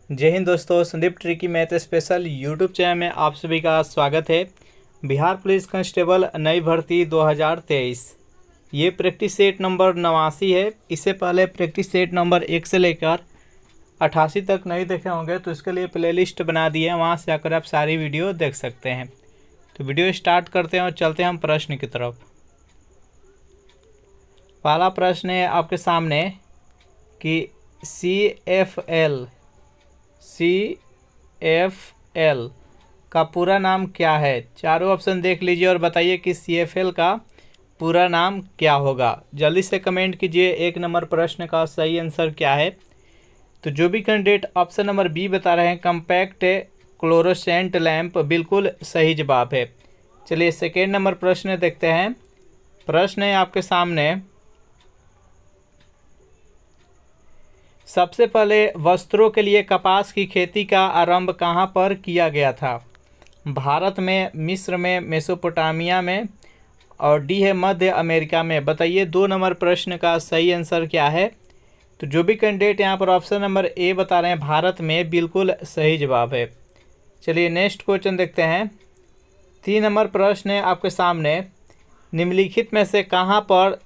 जय हिंद दोस्तों, Sandeep tricky math special YouTube channel में आप सभी का स्वागत है। बिहार पुलिस कांस्टेबल नई भर्ती 2023 ये प्रैक्टिस सेट नंबर 89 है। इससे पहले प्रैक्टिस सेट नंबर 1 से लेकर 88 तक नहीं देखे होंगे तो इसके लिए प्लेलिस्ट बना दी है, वहाँ से आकर आप सारी वीडियो देख सकते हैं। तो वीडियो स्टार्ट करते हैं और चलते हैं हम प्रश्न की तरफ। पहला प्रश्न है आपके सामने कि CFL का पूरा नाम क्या है। चारों ऑप्शन देख लीजिए और बताइए कि CFL का पूरा नाम क्या होगा। जल्दी से कमेंट कीजिए 1 नंबर प्रश्न का सही आंसर क्या है। तो जो भी कैंडिडेट ऑप्शन नंबर बी बता रहे हैं कम्पैक्ट क्लोरोसेंट लैंप, बिल्कुल सही जवाब है। चलिए सेकेंड नंबर प्रश्न देखते हैं। प्रश्न है आपके सामने, सबसे पहले वस्त्रों के लिए कपास की खेती का आरंभ कहाँ पर किया गया था। भारत में, मिस्र में, मेसोपोटामिया में और डी है मध्य अमेरिका में। बताइए 2 नंबर प्रश्न का सही आंसर क्या है। तो जो भी कैंडिडेट यहाँ पर ऑप्शन नंबर ए बता रहे हैं भारत में, बिल्कुल सही जवाब है। चलिए नेक्स्ट क्वेश्चन देखते हैं। 3 नंबर प्रश्न है आपके सामने, निम्नलिखित में से कहाँ पर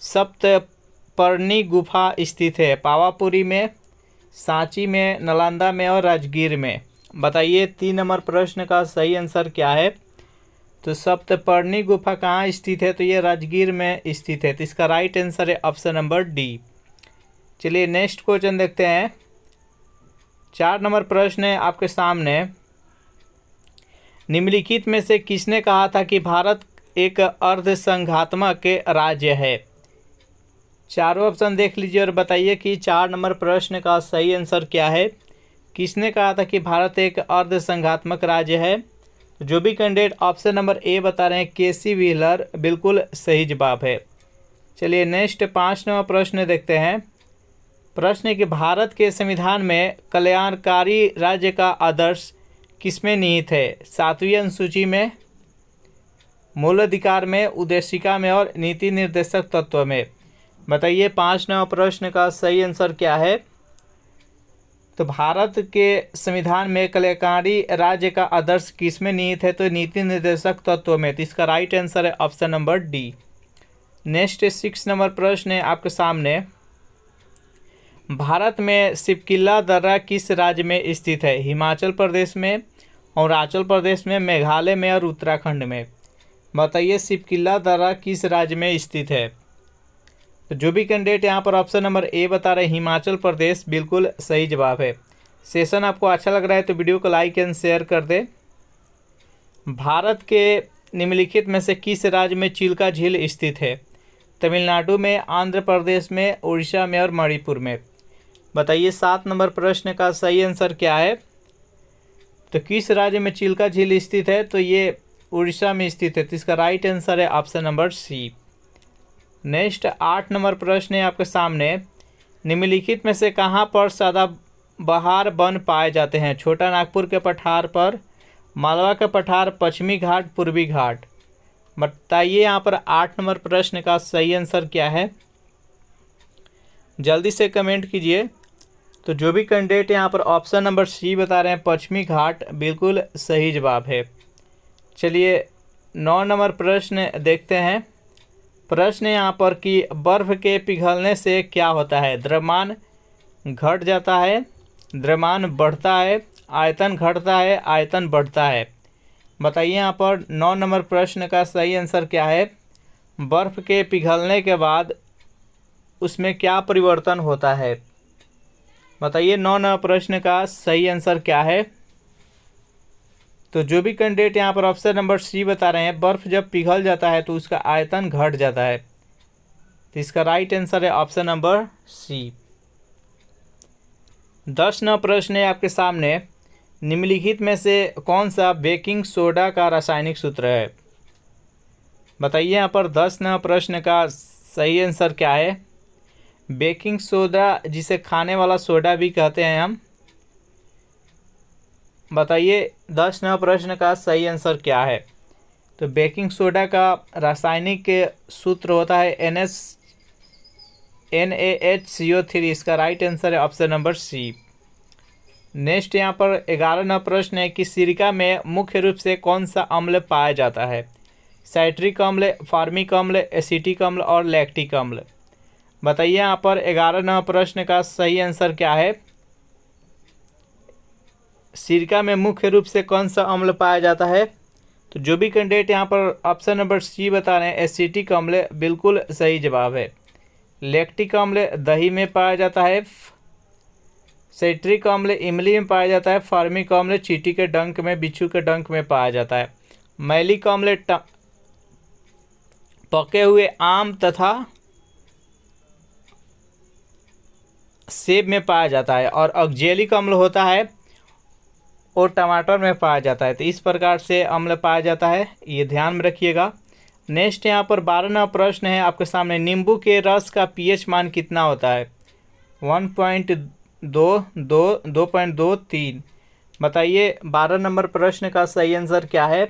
सप्तपर्णी गुफा स्थित है। पावापुरी में, सांची में, नालंदा में और राजगीर में। बताइए 3 नंबर प्रश्न का सही आंसर क्या है। तो सप्तपर्णी गुफा कहाँ स्थित है, तो ये राजगीर में स्थित है। तो इसका राइट आंसर है ऑप्शन नंबर डी। चलिए नेक्स्ट क्वेश्चन देखते हैं। 4 नंबर प्रश्न है आपके सामने, निम्नलिखित में से किसने कहा था कि भारत एक अर्धसंघात्मक राज्य है। चारों ऑप्शन देख लीजिए और बताइए कि 4 नंबर प्रश्न का सही आंसर क्या है। किसने कहा था कि भारत एक अर्धसंघात्मक राज्य है। जो भी कैंडिडेट ऑप्शन नंबर ए बता रहे हैं केसी व्हीलर, बिल्कुल सही जवाब है। चलिए नेक्स्ट 5 नंबर प्रश्न देखते हैं। प्रश्न है कि भारत के संविधान में कल्याणकारी राज्य का आदर्श किसमें निहित है। 7वीं अनुसूची में, मूल अधिकार में, उद्देशिका में और नीति निर्देशक तत्व में। बताइए 5 नंबर प्रश्न का सही आंसर क्या है। तो भारत के संविधान में कल्याणकारी राज्य का आदर्श किसमें निहित है, तो नीति निर्देशक तत्व में। तो इसका राइट आंसर है option number D. Next 6 number प्रश्न है आपके सामने, भारत में सिपकिला दर्रा किस राज्य में स्थित है। हिमाचल प्रदेश में, अरुणाचल प्रदेश में, मेघालय में और उत्तराखंड में। बताइए सिपकिला दर्रा किस राज्य में स्थित है। तो जो भी कैंडिडेट यहाँ पर ऑप्शन नंबर ए बता रहे हैं हिमाचल प्रदेश, बिल्कुल सही जवाब है। सेशन आपको अच्छा लग रहा है तो वीडियो को लाइक एंड शेयर कर दे। भारत के निम्नलिखित में से किस राज्य में चिल्का झील स्थित है। तमिलनाडु में, आंध्र प्रदेश में, उड़ीसा में और मणिपुर में। बताइए 7 नंबर प्रश्न का सही आंसर क्या है। तो किस राज्य में चिल्का झील स्थित है, तो ये उड़ीसा में स्थित है। तो इसका राइट आंसर है option number C. Next 8 number प्रश्न है आपके सामने, निम्नलिखित में से कहाँ पर सदाबहार वन पाए जाते हैं। छोटा नागपुर के पठार पर, मालवा के पठार, पश्चिमी घाट, पूर्वी घाट। बताइए यहाँ पर 8 नंबर प्रश्न का सही आंसर क्या है। जल्दी से कमेंट कीजिए। तो जो भी कैंडिडेट यहाँ पर ऑप्शन नंबर सी बता रहे हैं पश्चिमी घाट, बिल्कुल सही जवाब है। चलिए 9 नंबर प्रश्न देखते हैं। प्रश्न यहाँ पर कि बर्फ़ के पिघलने से क्या होता है। द्रव्यमान घट जाता है, द्रव्यमान बढ़ता है, आयतन घटता है, आयतन बढ़ता है। बताइए यहाँ पर 9 नंबर प्रश्न का सही आंसर क्या है। बर्फ़ के पिघलने के बाद उसमें क्या परिवर्तन होता है। बताइए 9 नंबर प्रश्न का सही आंसर क्या है। तो जो भी कैंडिडेट यहाँ पर ऑप्शन नंबर सी बता रहे हैं बर्फ़ जब पिघल जाता है तो उसका आयतन घट जाता है। तो इसका राइट आंसर है ऑप्शन नंबर सी। 10 नंबर प्रश्न है आपके सामने, निम्नलिखित में से कौन सा बेकिंग सोडा का रासायनिक सूत्र है। बताइए यहाँ पर 10 नंबर प्रश्न का सही आंसर क्या है। बेकिंग सोडा जिसे खाने वाला सोडा भी कहते हैं हम। बताइए 10 नंबर प्रश्न का सही आंसर क्या है। तो बेकिंग सोडा का रासायनिक सूत्र होता है NaHCO3। इसका राइट आंसर है ऑप्शन नंबर सी। नेक्स्ट यहाँ पर 11वां प्रश्न है कि सिरका में मुख्य रूप से कौन सा अम्ल पाया जाता है? साइट्रिक अम्ल, फार्मिक अम्ल, एसिटिक अम्ल और लैक्टिक अम्ल। बताइए यहाँ पर 11वां प्रश्न का सही आंसर क्या है? सिरका में मुख्य रूप से कौन सा अम्ल पाया जाता है? तो जो भी कैंडिडेट यहाँ पर ऑप्शन नंबर सी बता रहे हैं एसिटिक अम्ल, बिल्कुल सही जवाब है। लैक्टिक अम्ल दही में पाया जाता है। साइट्रिक अम्ल इमली में पाया जाता है। फार्मिक अम्ल चींटी के डंक में, बिच्छू के डंक में पाया जाता है। मैलिक अम्ल पके हुए आम तथा सेब में पाया जाता है। और ऑक्जेलिक अम्ल होता है और टमाटर में पाया जाता है। तो इस प्रकार से अम्ल पाया जाता है, ये ध्यान में रखिएगा। नेक्स्ट यहाँ पर 12वां प्रश्न है आपके सामने, नींबू के रस का पीएच मान कितना होता है? 1.2, 2.23। बताइए 12 नंबर प्रश्न का सही आंसर क्या है?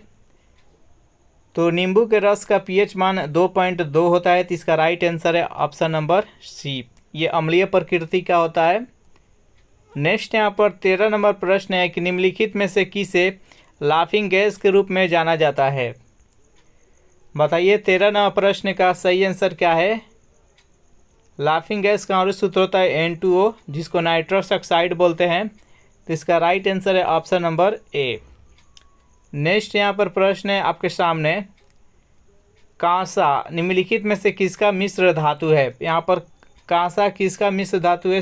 तो नींबू के रस का पीएच मान 2.2 होता है। तो इसका राइट आंसर है ऑप्शन नंबर सी, ये अम्लीय प्रकृति का होता है। नेक्स्ट यहाँ पर 13 नंबर प्रश्न है कि निम्नलिखित में से किसे लाफिंग गैस के रूप में जाना जाता है? बताइए 13 नंबर प्रश्न का सही आंसर क्या है? लाफिंग गैस का और सूत्र होता है N2O, जिसको नाइट्रस ऑक्साइड बोलते हैं। तो इसका राइट आंसर है ऑप्शन नंबर ए। नेक्स्ट यहाँ पर प्रश्न है आपके सामने, कांसा निम्नलिखित में से किसका मिश्र धातु है? यहाँ पर कांसा किसका मिश्र धातु है?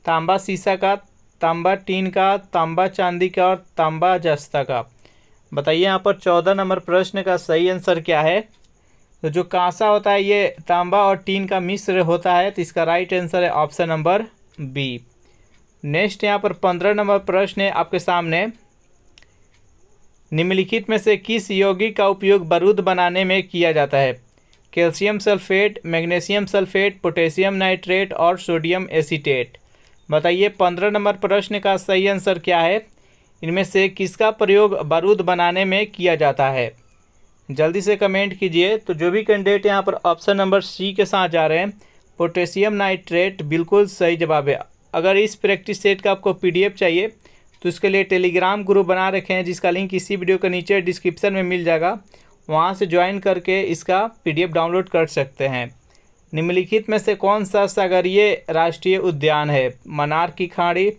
तांबा सीसा का, तांबा टीन का, तांबा चांदी का और तांबा जस्ता का। बताइए यहाँ पर 14 नंबर प्रश्न का सही आंसर क्या है? तो जो कांसा होता है ये तांबा और टीन का मिश्र होता है। तो इसका राइट आंसर है ऑप्शन नंबर बी। नेक्स्ट यहाँ पर 15 नंबर प्रश्न है आपके सामने, निम्नलिखित में से किस यौगिक का उपयोग बारूद बनाने में किया जाता है? Calcium sulphate, magnesium sulphate, potassium nitrate और सोडियम एसीटेट। बताइए 15 नंबर प्रश्न का सही आंसर क्या है? इनमें से किसका प्रयोग बारूद बनाने में किया जाता है? जल्दी से कमेंट कीजिए। तो जो भी कैंडिडेट यहाँ पर ऑप्शन नंबर सी के साथ जा रहे हैं, पोटेशियम नाइट्रेट, बिल्कुल सही जवाब है। अगर इस प्रैक्टिस सेट का आपको PDF चाहिए तो इसके लिए टेलीग्राम ग्रुप बना रखे हैं, जिसका लिंक इसी वीडियो के नीचे डिस्क्रिप्शन में मिल जाएगा। वहाँ से ज्वाइन करके इसका PDF डाउनलोड कर सकते हैं। निम्नलिखित में से कौन सा सागरीय राष्ट्रीय उद्यान है? मन्नार की खाड़ी,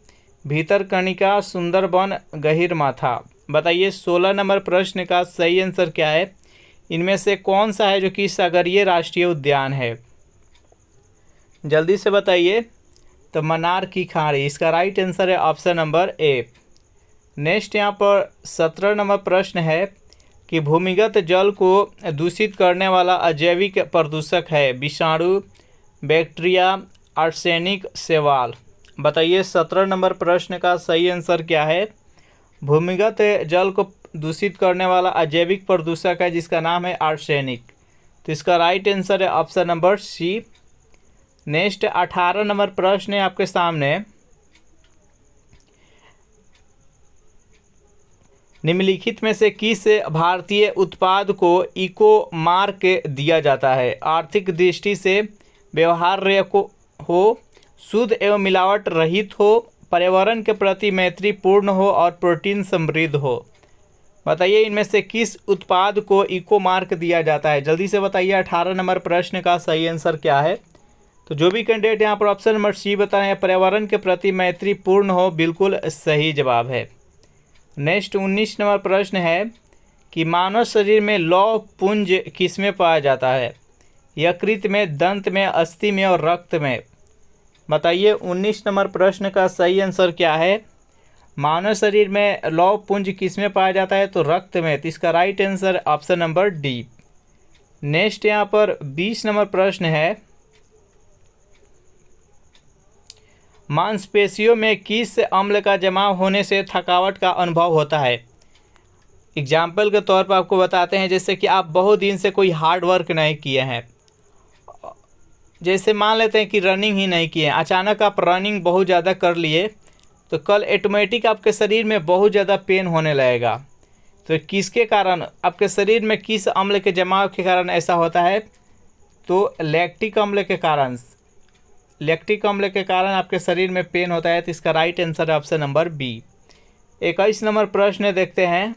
भीतरकनिका, सुंदरबन, गहीरमाथा। बताइए 16 नंबर प्रश्न का सही आंसर क्या है? इनमें से कौन सा है जो कि सागरीय राष्ट्रीय उद्यान है? जल्दी से बताइए। तो मन्नार की खाड़ी, इसका राइट आंसर है ऑप्शन नंबर ए। नेक्स्ट यहाँ पर 17 नंबर प्रश्न है कि भूमिगत जल को दूषित करने वाला अजैविक प्रदूषक है? विषाणु, बैक्टीरिया, आर्सेनिक, शैवाल। बताइए 17 नंबर प्रश्न का सही आंसर क्या है? भूमिगत जल को दूषित करने वाला अजैविक प्रदूषक है जिसका नाम है आर्सेनिक। तो इसका राइट आंसर है option number C. Next 18 number प्रश्न है आपके सामने, निम्नलिखित में से किस भारतीय उत्पाद को इको मार्क दिया जाता है? आर्थिक दृष्टि से व्यवहार्य हो, शुद्ध एवं मिलावट रहित हो, पर्यावरण के प्रति मैत्रीपूर्ण हो और प्रोटीन समृद्ध हो। बताइए इनमें से किस उत्पाद को इको मार्क दिया जाता है? जल्दी से बताइए 18 नंबर प्रश्न का सही आंसर क्या है? तो जो भी कैंडिडेट यहाँ पर ऑप्शन नंबर सी बताएं, पर्यावरण के प्रति मैत्रीपूर्ण हो, बिल्कुल सही जवाब है। नेक्स्ट 19 नंबर प्रश्न है कि मानव शरीर में लौह पुंज किसमें पाया जाता है? यकृत में, दंत में, अस्थि में और रक्त में। बताइए 19 नंबर प्रश्न का सही आंसर क्या है? मानव शरीर में लौह पुंज किसमें पाया जाता है? तो रक्त में। तो इसका right answer option number D. Next यहाँ पर 20 नंबर प्रश्न है, मांसपेशियों में किस अम्ल का जमाव होने से थकावट का अनुभव होता है? एग्जाम्पल के तौर पर आपको बताते हैं, जैसे कि आप बहुत दिन से कोई हार्ड वर्क नहीं किए हैं, जैसे मान लेते हैं कि रनिंग ही नहीं किए, अचानक आप रनिंग बहुत ज़्यादा कर लिए तो कल ऑटोमेटिक आपके शरीर में बहुत ज़्यादा पेन होने लगेगा। तो किसके कारण, आपके शरीर में किस अम्ल के जमाव के कारण ऐसा होता है? तो लैक्टिक अम्ल के कारण। लैक्टिक अम्ल के कारण आपके शरीर में पेन होता है, तो इसका राइट आंसर है ऑप्शन नंबर बी। 21 नंबर प्रश्न देखते हैं।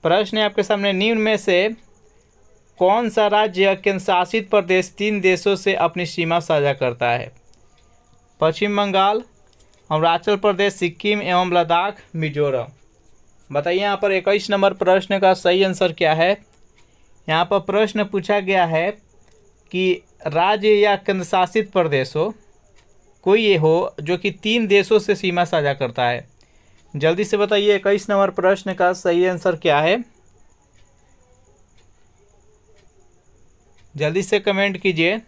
प्रश्न है आपके सामने, निम्न में से कौन सा राज्य या केंद्र शासित प्रदेश 3 देशों से अपनी सीमा साझा करता है? पश्चिम बंगाल, अरुणाचल प्रदेश, सिक्किम एवं लद्दाख, मिजोरम। बताइए यहाँ पर 21 नंबर प्रश्न का सही आंसर क्या है। यहाँ पर प्रश्न पूछा गया है कि राज्य या केंद्र शासित प्रदेश हो, कोई ये हो जो कि 3 देशों से सीमा साझा करता है। जल्दी से बताइए 21 नंबर प्रश्न का सही आंसर क्या है। जल्दी से कमेंट कीजिए।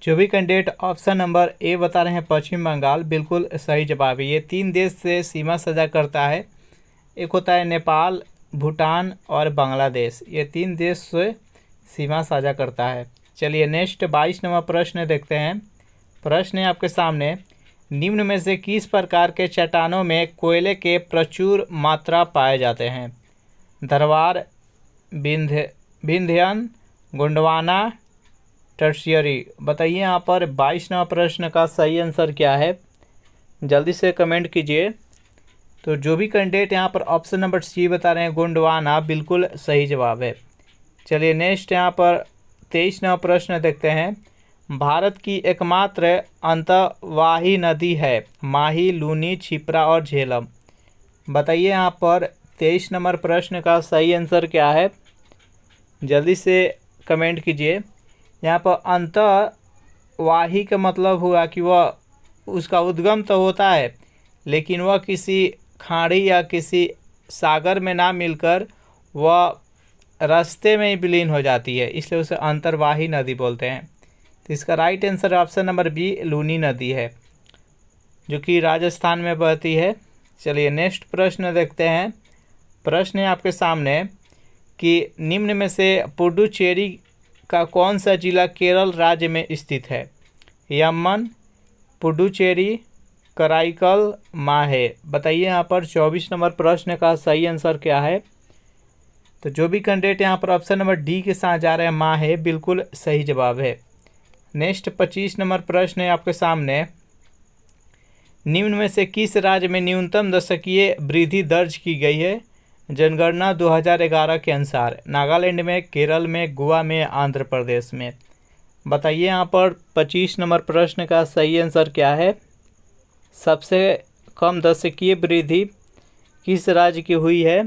जो भी कैंडिडेट ऑप्शन नंबर ए बता रहे हैं पश्चिम बंगाल, बिल्कुल सही जवाब है। ये 3 देश से सीमा साझा करता है। एक होता है नेपाल, भूटान और बांग्लादेश। ये 3 देश से सीमा साझा करता है। चलिए नेक्स्ट 22 नंबर प्रश्न देखते हैं। प्रश्न है आपके सामने, निम्न में से किस प्रकार के चट्टानों में कोयले के प्रचुर मात्रा पाए जाते हैं? धरवार, विंध्यन, गोंडवाना, टर्शियरी। बताइए यहाँ पर 22 नंबर प्रश्न का सही आंसर क्या है। जल्दी से कमेंट कीजिए। तो जो भी कैंडिडेट यहाँ पर ऑप्शन नंबर सी बता रहे हैं गोंडवाना, बिल्कुल सही जवाब है। चलिए नेक्स्ट यहाँ पर 23 नंबर प्रश्न देखते हैं। भारत की एकमात्र अंतर्वाही नदी है माही, लूनी, छिप्रा और झेलम। बताइए यहाँ पर 23 नंबर प्रश्न का सही आंसर क्या है। जल्दी से कमेंट कीजिए। यहाँ पर अंतर्वाही का मतलब हुआ कि वह उसका उद्गम तो होता है, लेकिन वह किसी खाड़ी या किसी सागर में ना मिलकर वह रास्ते में ही विलीन हो जाती है, इसलिए उसे अंतर्वाही नदी बोलते हैं। तो इसका right answer option number B, Luni नदी है, जो कि राजस्थान में बहती है। चलिए नेक्स्ट प्रश्न देखते हैं। प्रश्न है आपके सामने कि निम्न में से पुडुचेरी का कौन सा जिला केरल राज्य में स्थित है? यमन, पुडुचेरी, कराईकल, माहे। बताइए यहाँ पर 24 नंबर प्रश्न का सही आंसर क्या है। तो जो भी कैंडिडेट यहाँ पर ऑप्शन नंबर डी के साथ जा रहे हैं माहे, बिल्कुल सही जवाब है। नेक्स्ट 25 नंबर प्रश्न है आपके सामने। निम्न में से किस राज्य में न्यूनतम दशकीय वृद्धि दर्ज की गई है जनगणना 2011 के अनुसार? नागालैंड में, केरल में, गोवा में, आंध्र प्रदेश में। बताइए यहाँ पर 25 नंबर प्रश्न का सही आंसर क्या है। सबसे कम दशकीय वृद्धि किस राज्य की हुई है?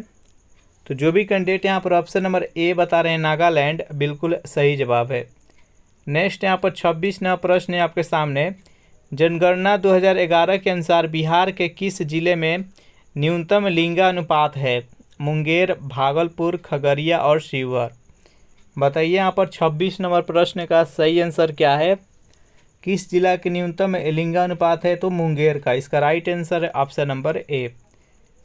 तो जो भी कैंडिडेट यहाँ पर ऑप्शन नंबर ए बता रहे हैं नागालैंड, बिल्कुल सही जवाब है। नेक्स्ट यहाँ पर 26 नंबर प्रश्न है आपके सामने। जनगणना 2011 के अनुसार बिहार के किस जिले में न्यूनतम लिंगानुपात है? मुंगेर, भागलपुर, खगड़िया और शिवहर। बताइए यहाँ पर 26 नंबर प्रश्न का सही आंसर क्या है। किस जिला के न्यूनतम लिंगानुपात है? तो मुंगेर का। इसका राइट आंसर है ऑप्शन नंबर ए।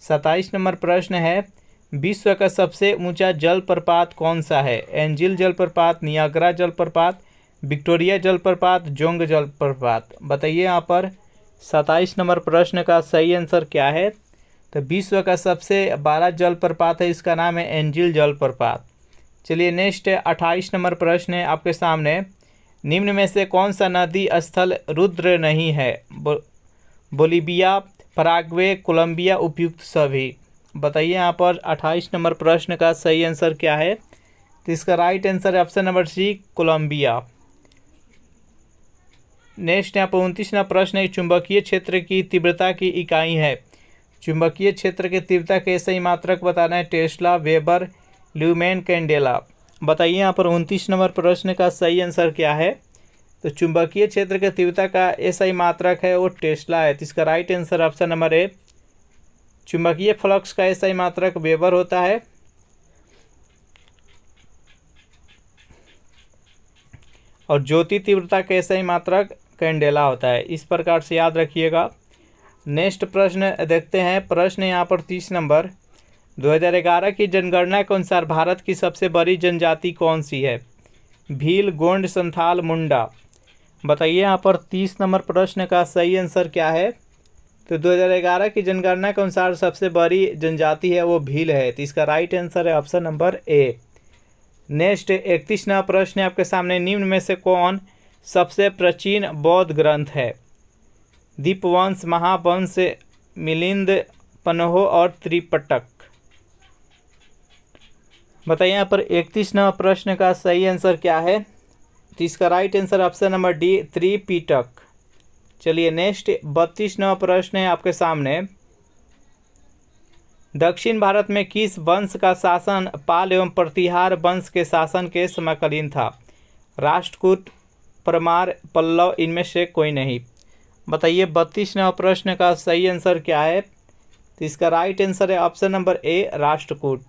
27 नंबर प्रश्न है, विश्व का सबसे ऊंचा जलप्रपात कौन सा है? एंजिल जलप्रपात, नियाग्रा जलप्रपात, विक्टोरिया जलप्रपात, जोंग जलप्रपात। बताइए यहाँ पर 27 नंबर प्रश्न का सही आंसर क्या है। तो विश्व का सबसे बड़ा जलप्रपात है, इसका नाम है एंजिल जलप्रपात। चलिए नेक्स्ट 28 नंबर प्रश्न है आपके सामने। निम्न में से कौन सा नदी स्थल रुद्र नहीं है? बोलिविया, पराग्वे, कोलंबिया, उपयुक्त सभी। बताइए यहाँ पर 28 नंबर प्रश्न का सही आंसर क्या है। तो इसका राइट आंसर है option number C, Colombia. Next यहाँ पर 29 नंबर प्रश्न है, चुंबकीय क्षेत्र की तीव्रता की इकाई है। चुंबकीय क्षेत्र की तीव्रता के सही मात्रक बताना है। Tesla, weber, lumen, candela. बताइए यहाँ पर 29 नंबर प्रश्न का सही आंसर क्या है। तो चुंबकीय क्षेत्र के तीव्रता का सही मात्रक है वो टेस्ला है। तो इसका right answer option number A. चुंबकीय फ्लक्स का सही मात्रक वेबर होता है। और ज्योति तीव्रता का सही मात्रक कैंडेला होता है। इस प्रकार से याद रखिएगा। नेक्स्ट प्रश्न देखते हैं। प्रश्न यहाँ पर 30 नंबर। 2011 की जनगणना के अनुसार भारत की सबसे बड़ी जनजाति कौन सी है? भील, गोंड, संथाल, मुंडा। बताइए यहाँ पर 30 नंबर प्रश्न का सही आंसर क्या है। तो 2011 की जनगणना के अनुसार सबसे बड़ी जनजाति है वो भील है। तो इसका राइट आंसर है ऑप्शन नंबर ए। नेक्स्ट 31वां प्रश्न है आपके सामने, निम्न में से कौन सबसे प्राचीन बौद्ध ग्रंथ है? दीपवंश, महावंश, मिलिंद, पन्हो और त्रिपिटक। बताइए यहाँ पर 31वां प्रश्न का सही आंसर क्या है? तो इसका right answer option number D, Tripitaka. चलिए नेक्स्ट 32वां प्रश्न है आपके सामने, दक्षिण भारत में किस वंश का शासन पाल एवं प्रतिहार वंश के शासन के समकालीन था? राष्ट्रकूट, परमार, पल्लव, इनमें से कोई नहीं। बताइए 32वां प्रश्न का सही आंसर क्या है? तो इसका राइट आंसर है option number A, Rashtrakuta.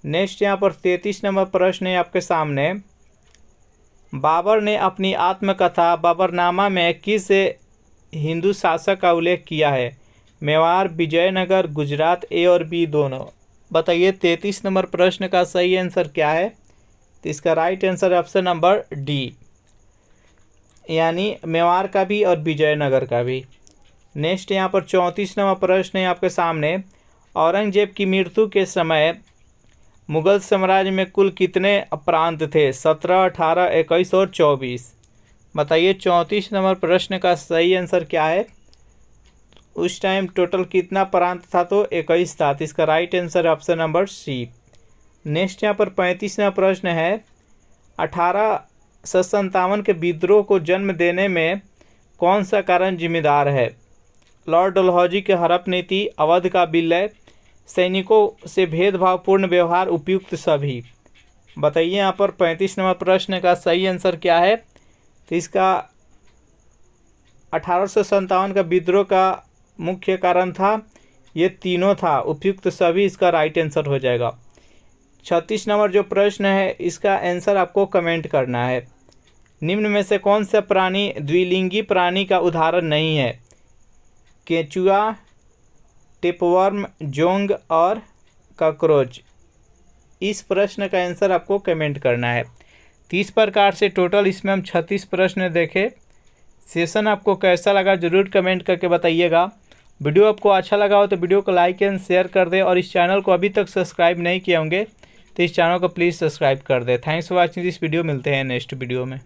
Next यहाँ पर 33 नंबर प्रश्न है आपके सामने, बाबर ने अपनी आत्मकथा बाबरनामा में किस हिंदू शासक का उल्लेख किया है? मेवाड़, विजयनगर, गुजरात, ए और बी दोनों। बताइए 33 नंबर प्रश्न का सही आंसर क्या है? तो इसका right answer option number D, यानी मेवाड़ का भी और विजयनगर का भी। नेक्स्ट यहाँ पर 34 नंबर प्रश्न है आपके सामने, औरंगजेब की मृत्यु के समय मुगल साम्राज्य में कुल कितने प्रांत थे? 17, 18, 21 और 24। बताइए 34 नंबर प्रश्न का सही आंसर क्या है? उस टाइम टोटल कितना प्रांत था? तो 21 था। तो इसका right answer option number C. Next यहाँ पर 35वां प्रश्न है, 1857 के विद्रोह को जन्म देने में कौन सा कारण जिम्मेदार है? लॉर्ड डलहौजी की हड़प नीति, अवध का विलय, सैनिकों से भेदभावपूर्ण व्यवहार, उपयुक्त सभी। बताइए यहाँ पर 35 नंबर प्रश्न का सही आंसर क्या है? तो इसका 1857 का विद्रोह का मुख्य कारण था, ये तीनों था, उपयुक्त सभी इसका राइट आंसर हो जाएगा। 36 नंबर जो प्रश्न है इसका आंसर आपको कमेंट करना है, निम्न में से कौन सा प्राणी द्विलिंगी प्राणी का उदाहरण नहीं है? केंचुआ, टेपवर्म, जोंग और कॉकरोच। इस प्रश्न का आंसर आपको कमेंट करना है। 30 प्रकार से टोटल इसमें हम 36 प्रश्न देखे। सेशन आपको कैसा लगा जरूर कमेंट करके बताइएगा। वीडियो आपको अच्छा लगा हो तो वीडियो को लाइक एंड शेयर कर दे, और इस चैनल को अभी तक सब्सक्राइब नहीं किए होंगे तो इस चैनल को प्लीज़ सब्सक्राइब कर दे। Thanks for watching this video. मिलते हैं नेक्स्ट वीडियो में।